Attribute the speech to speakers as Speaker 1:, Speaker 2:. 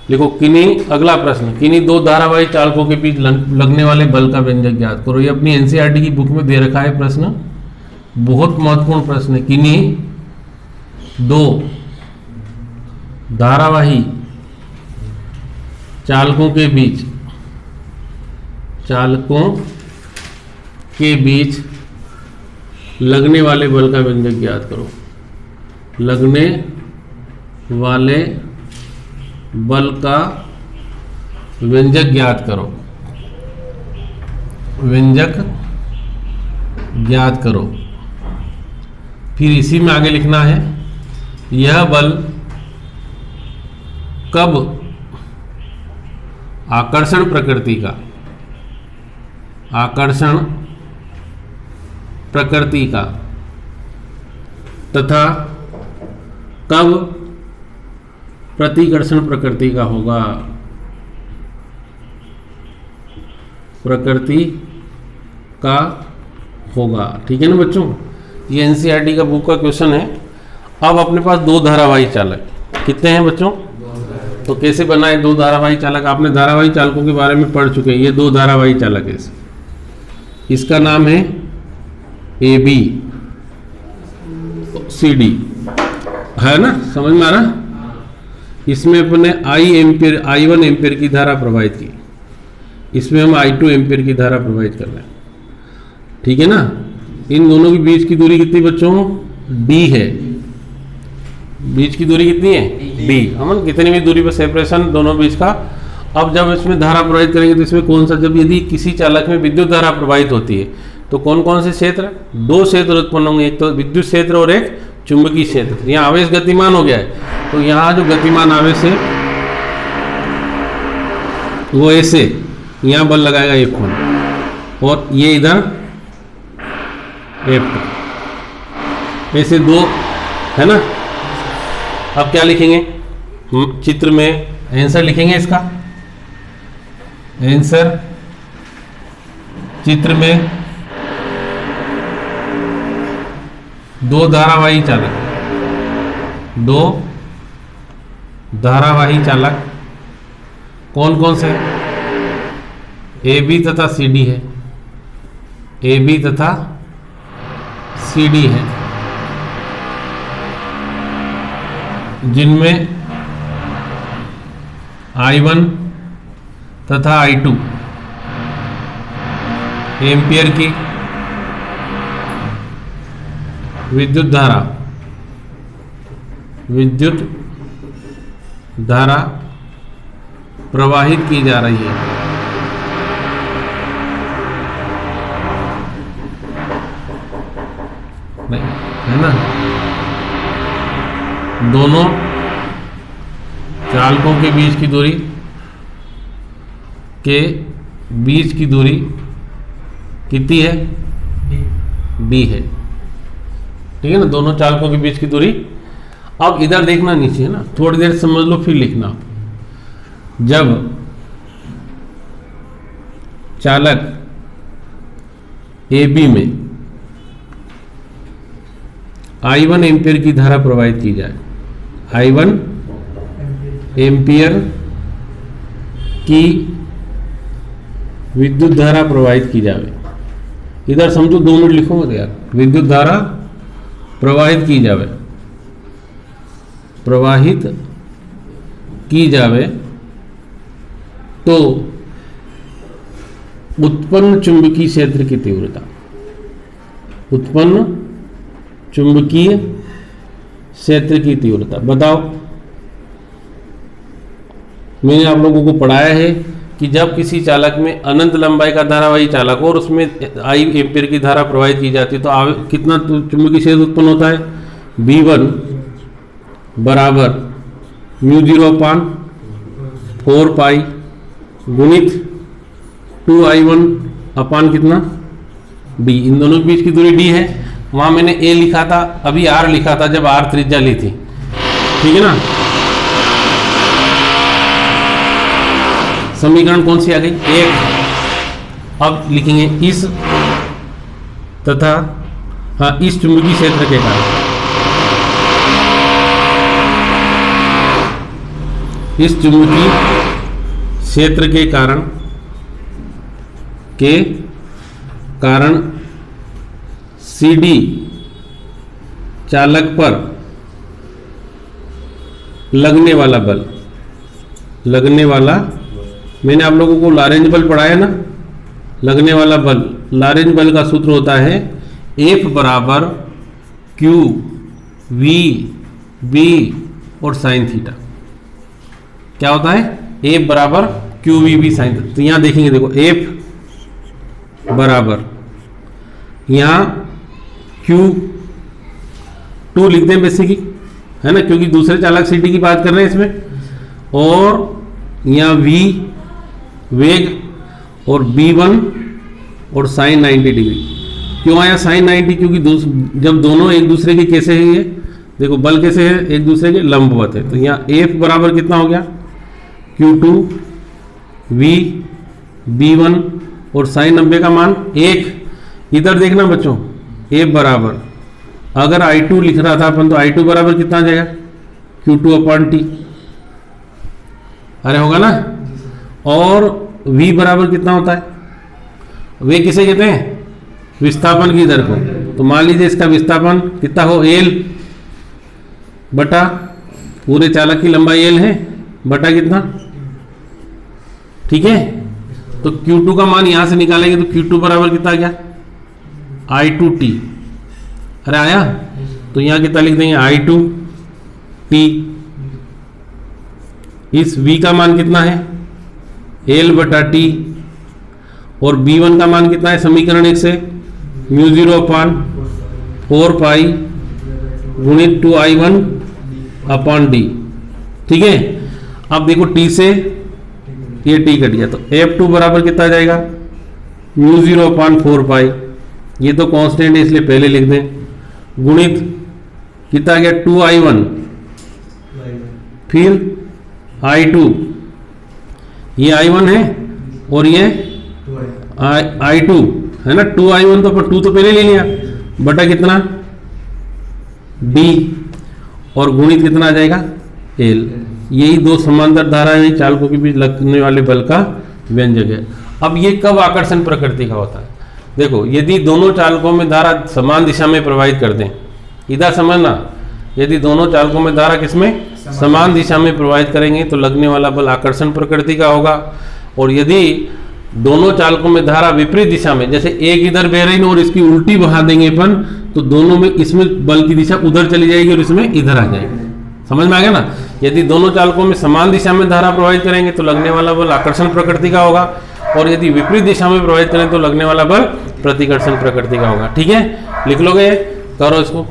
Speaker 1: लिखो किन्हीं, अगला प्रश्न, किन्हीं दो धारावाही चालकों के बीच लगने वाले बल का व्यंजक ज्ञात करो। ये अपनी एनसीईआरटी की बुक में दे रखा है प्रश्न, बहुत महत्वपूर्ण प्रश्न है। किन्हीं दो धारावाही चालकों के बीच लगने वाले बल का व्यंजक ज्ञात करो। लगने वाले बल का व्यंजक ज्ञात करो, व्यंजक ज्ञात करो। फिर इसी में आगे लिखना है, यह बल कब आकर्षण प्रकृति का तथा कब प्रतिकर्षण प्रकृति का होगा। प्रकृति का होगा, ठीक है ना बच्चों। ये एनसीईआरटी का बुक का क्वेश्चन है। अब अपने पास दो धारावाही चालक कितने हैं बच्चों? तो कैसे बनाए दो धारावाही चालक? आपने धारावाही चालकों के बारे में पढ़ चुके हैं। ये दो धारावाही चालक है, इसका नाम है ए बी सी डी, है ना, समझ में आ रहा? इसमें अपने I1 एम्पियर की धारा प्रवाहित की, इसमें हम I2 एम्पियर की धारा प्रवाहित कर रहे हैं, ठीक है ना। इन दोनों के बीच की दूरी कितनी बच्चों? D है। बीच की दूरी कितनी है? D। हम कितनी भी दूरी पर सेपरेशन दोनों बीच का। अब जब इसमें धारा प्रवाहित करेंगे तो इसमें कौन सा, जब यदि किसी चालक में विद्युत धारा प्रवाहित होती है तो कौन कौन से क्षेत्र? दो क्षेत्र उत्पन्न होंगे, एक तो विद्युत क्षेत्र और एक चुंबकीय क्षेत्र। यहाँ आवेश गतिमान हो गया है, तो यहाँ जो गतिमान आवेश है वो ऐसे यहाँ बल लगाएगा F1 और ये इधर F2, ऐसे दो, है ना। अब क्या लिखेंगे चित्र में? आंसर लिखेंगे इसका। आंसर चित्र में दो धारावाही चालक कौन कौन से? ए बी तथा सी डी है, ए बी तथा सी डी है, जिनमें I1 तथा I2 एम्पियर की विद्युत धारा प्रवाहित की जा रही है। नहीं, है ना। दोनों चालकों के बीच की दूरी कितनी है? D है, ठीक है ना। दोनों चालकों के बीच की दूरी। अब इधर देखना नीचे, है ना, थोड़ी देर समझ लो फिर लिखना। जब चालक ए बी में I1 एम्पियर की धारा प्रवाहित की जाए, I1 एम्पियर की विद्युत धारा प्रवाहित की जाए। इधर समझो 2 मिनट लिखो मत यार। विद्युत धारा प्रवाहित की जावे तो उत्पन्न चुंबकीय क्षेत्र की तीव्रता, उत्पन्न चुंबकीय क्षेत्र की तीव्रता बताओ। मैंने आप लोगों को पढ़ाया है कि जब किसी चालक में अनंत लंबाई का धारावाही चालक हो और उसमें I एम्पियर की धारा प्रवाहित की जाती है तो कितना चुंबकीय क्षेत्र उत्पन्न होता है? V1 बराबर μ0/4 पाई गुणित 2I1 अपान कितना? D। इन दोनों के बीच की दूरी D है। वहां मैंने A लिखा था, अभी R लिखा था जब R त्रिज्या ली थी, ठीक है ना। समीकरण कौन सी आ गई? 1। अब लिखेंगे इस तथा इस चुंबकीय क्षेत्र के कारण इस चुंबकीय क्षेत्र के कारण CD चालक पर लगने वाला बल, मैंने आप लोगों को लॉरेंज बल पढ़ाया ना, लगने वाला बल, लॉरेंज बल का सूत्र होता है F बराबर Q V B और साइन थीटा। क्या होता है? F बराबर Q V B साइन। तो यहां देखेंगे, देखो F बराबर यहां Q2 लिखते हैं बेसिकली, है ना, क्योंकि दूसरे चालक CD की बात कर रहे हैं इसमें, और यहाँ V वेग और B1 और साइन 90 डिग्री। क्यों आया साइन 90? क्योंकि जब दोनों एक दूसरे के कैसे हैं, ये देखो बल कैसे है, एक दूसरे के लंबवत है। तो यहाँ F बराबर कितना हो गया? Q2 V B1 और साइन 90 का मान 1। इधर देखना बच्चों, F बराबर, अगर I2 लिख रहा था अपन तो I2 बराबर कितना आ जाएगा? Q2/T। अरे होगा ना। और V बराबर कितना होता है? वे किसे कहते हैं? विस्थापन की दर को। तो मान लीजिए इसका विस्थापन कितना हो? L बटा पूरे चालक की लंबाई L है बटा कितना, ठीक है। तो Q2 का मान यहां से निकालेंगे तो Q2 बराबर कितना आ गया? I2T। अरे आया? तो यहां कितना लिख देंगे? I2T। इस V का मान कितना है? L बटा T। और B1 का मान कितना है समीकरण 1 से? μ0/4 पाई गुणित 2I1/D। ठीक है। अब देखो T से ये T कट गया तो F2 बराबर कितना आ जाएगा? μ0/4 पाई, ये तो कांस्टेंट है इसलिए पहले लिख दें, गुणित कितना आ गया? 2I1, फिर I2, ये I1 है और ये I2 है ना। 2I1 तो 2 तो पहले ले लिया, बटा कितना? D, और गुणित कितना आ जाएगा? L। यही दो समांतर धाराएं चालकों के बीच लगने वाले बल का व्यंजक है। अब ये कब आकर्षण प्रकृति का होता है? देखो, यदि दोनों चालकों में धारा समान दिशा में प्रवाहित कर दें, इधर समझना, यदि दोनों चालकों में धारा किसमें समान दिशा में प्रवाहित करेंगे तो लगने वाला बल आकर्षण प्रकृति का होगा। और यदि दोनों चालकों में धारा विपरीत दिशा में, जैसे एक इधर बह रही और इसकी उल्टी बहा देंगे अपन, तो दोनों में इसमें बल की दिशा उधर चली जाएगी और इसमें इधर आ जाएगी। समझ में आ गया ना। यदि दोनों चालकों में समान दिशा में धारा प्रवाहित करेंगे तो लगने वाला बल आकर्षण प्रकृति का होगा, और यदि विपरीत दिशा में प्रवाहित करें तो लगने वाला बल प्रतिकर्षण प्रकृति का होगा। ठीक है, लिख लोगे, करो इसको।